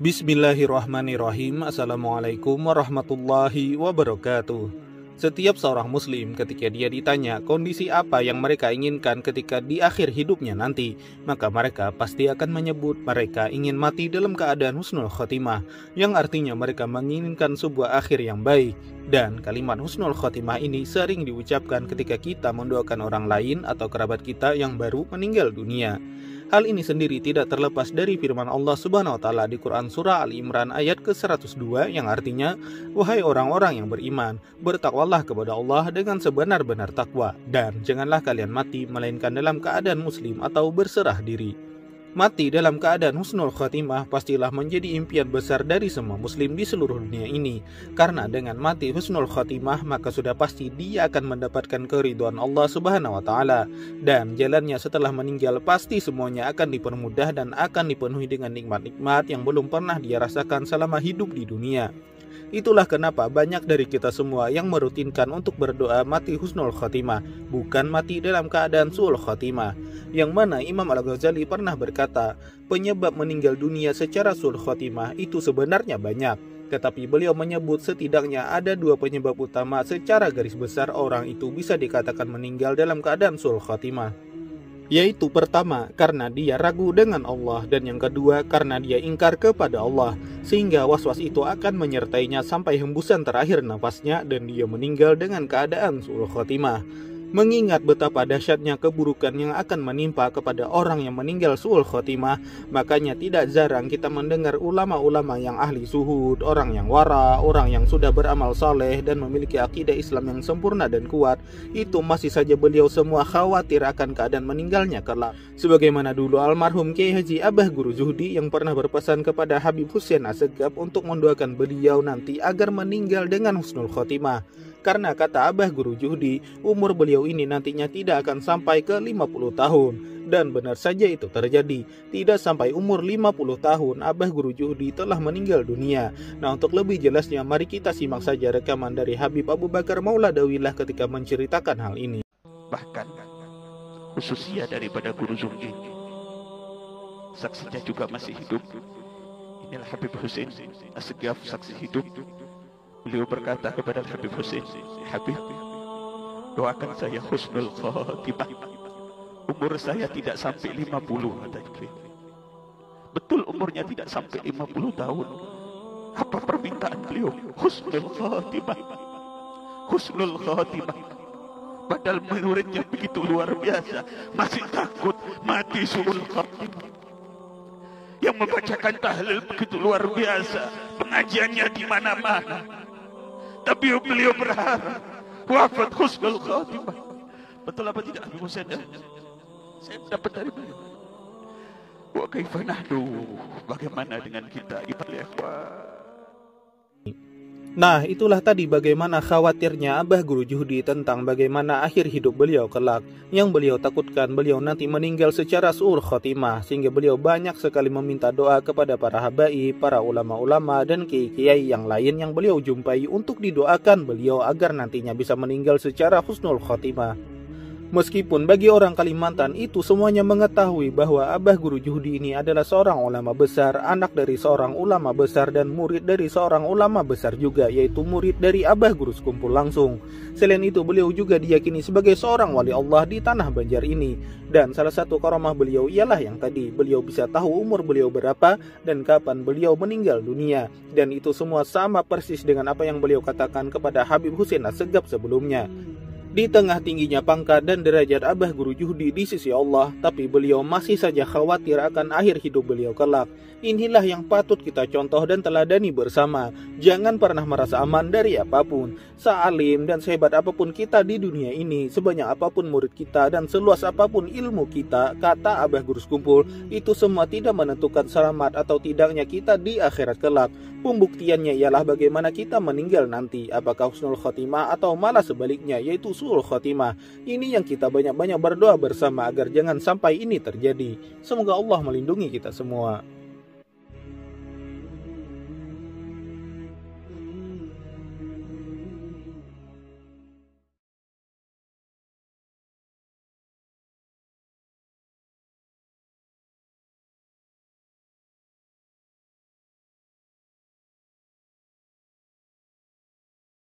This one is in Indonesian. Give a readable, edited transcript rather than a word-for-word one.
Bismillahirrahmanirrahim. Assalamualaikum warahmatullahi wabarakatuh. Setiap seorang muslim ketika dia ditanya kondisi apa yang mereka inginkan ketika di akhir hidupnya nanti, maka mereka pasti akan menyebut mereka ingin mati dalam keadaan husnul khotimah, yang artinya mereka menginginkan sebuah akhir yang baik. Dan kalimat husnul khotimah ini sering diucapkan ketika kita mendoakan orang lain atau kerabat kita yang baru meninggal dunia. Hal ini sendiri tidak terlepas dari firman Allah Subhanahu wa taala di Quran surah Ali Imran ayat ke-102 yang artinya, "Wahai orang-orang yang beriman, bertakwalah kepada Allah dengan sebenar-benar takwa, dan janganlah kalian mati melainkan dalam keadaan muslim atau berserah diri." Mati dalam keadaan husnul khotimah pastilah menjadi impian besar dari semua muslim di seluruh dunia ini. Karena dengan mati husnul khotimah maka sudah pasti dia akan mendapatkan keridhaan Allah Subhanahu wa taala, dan jalannya setelah meninggal pasti semuanya akan dipermudah dan akan dipenuhi dengan nikmat-nikmat yang belum pernah dia rasakan selama hidup di dunia. Itulah kenapa banyak dari kita semua yang merutinkan untuk berdoa mati husnul khotimah, bukan mati dalam keadaan su'ul khotimah. Yang mana Imam Al-Ghazali pernah berkata, penyebab meninggal dunia secara su'ul khotimah itu sebenarnya banyak. Tetapi beliau menyebut setidaknya ada dua penyebab utama secara garis besar orang itu bisa dikatakan meninggal dalam keadaan su'ul khotimah. Yaitu pertama, karena dia ragu dengan Allah, dan yang kedua, karena dia ingkar kepada Allah, sehingga was-was itu akan menyertainya sampai hembusan terakhir nafasnya dan dia meninggal dengan keadaan su'ul khotimah. Mengingat betapa dahsyatnya keburukan yang akan menimpa kepada orang yang meninggal su'ul khotimah, makanya tidak jarang kita mendengar ulama-ulama yang ahli zuhud, orang yang wara, orang yang sudah beramal saleh dan memiliki akidah Islam yang sempurna dan kuat, itu masih saja beliau semua khawatir akan keadaan meninggalnya kelak. Sebagaimana dulu almarhum Kiai Haji Abah Guru Zuhdi yang pernah berpesan kepada Habib Hussein Assegaf untuk mendoakan beliau nanti agar meninggal dengan husnul khotimah. Karena kata Abah Guru Zuhdi, umur beliau ini nantinya tidak akan sampai ke 50 tahun. Dan benar saja itu terjadi. Tidak sampai umur 50 tahun, Abah Guru Zuhdi telah meninggal dunia. Nah, untuk lebih jelasnya, mari kita simak saja rekaman dari Habib Abu Bakar Mauladawillah ketika menceritakan hal ini. Bahkan khususnya daripada Guru Zuhdi, saksinya juga masih hidup. Inilah Habib Hussein Assegaf, saksi hidup. Beliau berkata kepada Habib Hussein, "Habib, doakan saya husnul khotimah. Umur saya tidak sampai 50," kata Jibril. Betul umurnya tidak sampai 50 tahun. Apa permintaan beliau? Husnul khotimah. Husnul khotimah. Padahal muridnya begitu luar biasa, masih takut mati su'ul khotimah. Yang membacakan tahlil begitu luar biasa, pengajiannya di mana-mana. Tapi beliau berharap wafat husnul khotimah. Betul apa tidak Habib Hussein? Saya dapat dari beliau. Wa kaifa nahdu? Bagaimana dengan kita? Nah, itulah tadi bagaimana khawatirnya Abah Guru Zuhdi tentang bagaimana akhir hidup beliau kelak. Yang beliau takutkan beliau nanti meninggal secara su'ul khotimah, sehingga beliau banyak sekali meminta doa kepada para habaib, para ulama-ulama dan kiai-kiai yang lain yang beliau jumpai untuk didoakan beliau agar nantinya bisa meninggal secara husnul khotimah. Meskipun bagi orang Kalimantan itu semuanya mengetahui bahwa Abah Guru Zuhdi ini adalah seorang ulama besar, anak dari seorang ulama besar dan murid dari seorang ulama besar juga, yaitu murid dari Abah Guru Sekumpul langsung. Selain itu beliau juga diyakini sebagai seorang wali Allah di tanah Banjar ini. Dan salah satu karamah beliau ialah yang tadi, beliau bisa tahu umur beliau berapa dan kapan beliau meninggal dunia. Dan itu semua sama persis dengan apa yang beliau katakan kepada Habib Hussein Assegaf sebelumnya. Di tengah tingginya pangkat dan derajat Abah Guru Zuhdi di sisi Allah, tapi beliau masih saja khawatir akan akhir hidup beliau kelak. Inilah yang patut kita contoh dan teladani bersama. Jangan pernah merasa aman dari apapun. Sealim dan sehebat apapun kita di dunia ini, sebanyak apapun murid kita dan seluas apapun ilmu kita, kata Abah Guru Sekumpul, itu semua tidak menentukan selamat atau tidaknya kita di akhirat kelak. Pembuktiannya ialah bagaimana kita meninggal nanti, apakah husnul khotimah atau malah sebaliknya, yaitu su'ul khotimah. Ini yang kita banyak-banyak berdoa bersama agar jangan sampai ini terjadi. Semoga Allah melindungi kita semua.